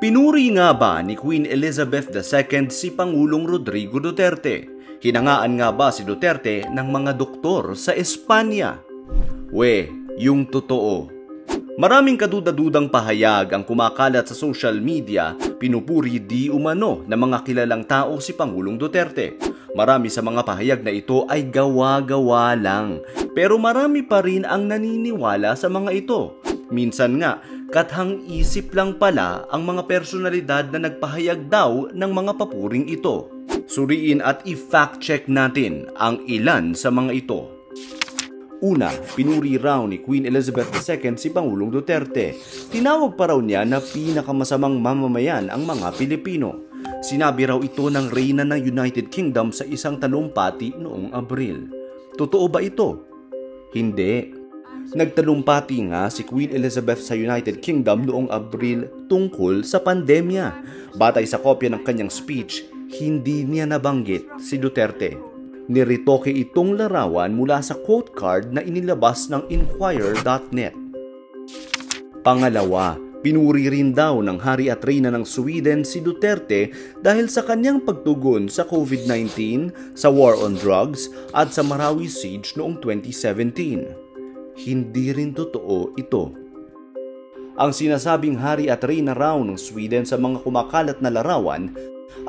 Pinuri nga ba ni Queen Elizabeth II si Pangulong Rodrigo Duterte? Hinangaan nga ba si Duterte ng mga doktor sa Espanya? Yung totoo. Maraming kadudadudang pahayag ang kumakalat sa social media, pinupuri di umano ng mga kilalang tao si Pangulong Duterte. Marami sa mga pahayag na ito ay gawa-gawa lang, pero marami pa rin ang naniniwala sa mga ito. Minsan nga, kathang isip lang pala ang mga personalidad na nagpahayag daw ng mga papuring ito. Suriin at i-fact check natin ang ilan sa mga ito. Una, pinuri raw ni Queen Elizabeth II si Pangulong Duterte. Tinawag pa raw niya na pinakamasamang mamamayan ang mga Pilipino. Sinabi raw ito ng reyna ng United Kingdom sa isang talumpati noong Abril. Totoo ba ito? Hindi. Nagtalumpati nga si Queen Elizabeth sa United Kingdom noong Abril tungkol sa pandemya. Batay sa kopya ng kanyang speech, hindi niya nabanggit si Duterte. Niritoke itong larawan mula sa quote card na inilabas ng Inquirer.net. Pangalawa, pinuri rin daw ng hari at reyna ng Sweden si Duterte dahil sa kanyang pagtugon sa COVID-19, sa war on drugs at sa Marawi siege noong 2017. Hindi rin totoo ito. Ang sinasabing hari at reyna raw ng Sweden sa mga kumakalat na larawan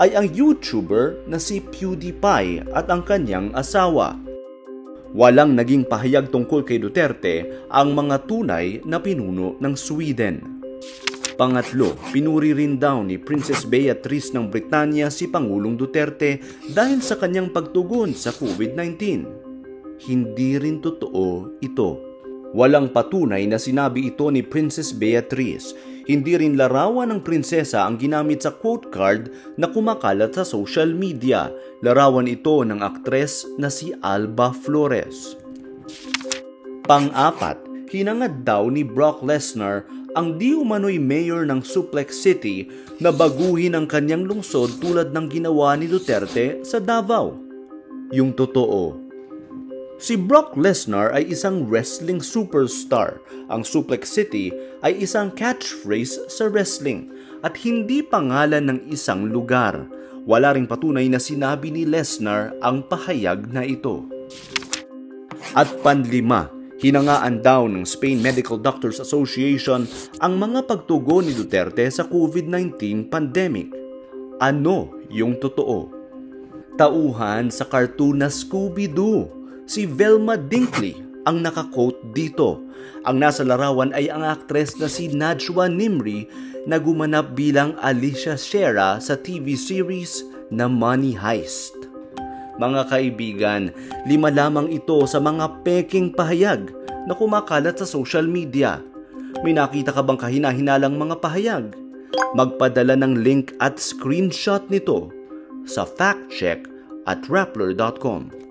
ay ang YouTuber na si PewDiePie at ang kanyang asawa. Walang naging pahayag tungkol kay Duterte ang mga tunay na pinuno ng Sweden. Pangatlo, pinuri rin daw ni Princess Beatrice ng Britanya si Pangulong Duterte dahil sa kanyang pagtugon sa COVID-19. Hindi rin totoo ito. Walang patunay na sinabi ito ni Princess Beatrice. Hindi rin larawan ng prinsesa ang ginamit sa quote card na kumakalat sa social media. Larawan ito ng aktres na si Alba Flores. Pang-apat, hinangad daw ni Brock Lesnar ang di umano'y mayor ng Suplex City na baguhin ang kanyang lungsod tulad ng ginawa ni Duterte sa Davao. Yung totoo. Si Brock Lesnar ay isang wrestling superstar. Ang Suplex City ay isang catchphrase sa wrestling at hindi pangalan ng isang lugar. Wala ring patunay na sinabi ni Lesnar ang pahayag na ito. At panlima, hinangaan daw ng Spain Medical Doctors Association ang mga pagtugon ni Duterte sa COVID-19 pandemic. Ano yung totoo? Tauhan sa cartoon na Scooby-Doo, si Velma Dinkley ang nakaquote dito. Ang nasa larawan ay ang aktres na si Najwa Nimri na gumanap bilang Alicia Shera sa TV series na Money Heist. Mga kaibigan, 5 lamang ito sa mga peking pahayag na kumakalat sa social media. May nakita ka bang kahina-hinalang mga pahayag? Magpadala ng link at screenshot nito sa factcheck@rappler.com.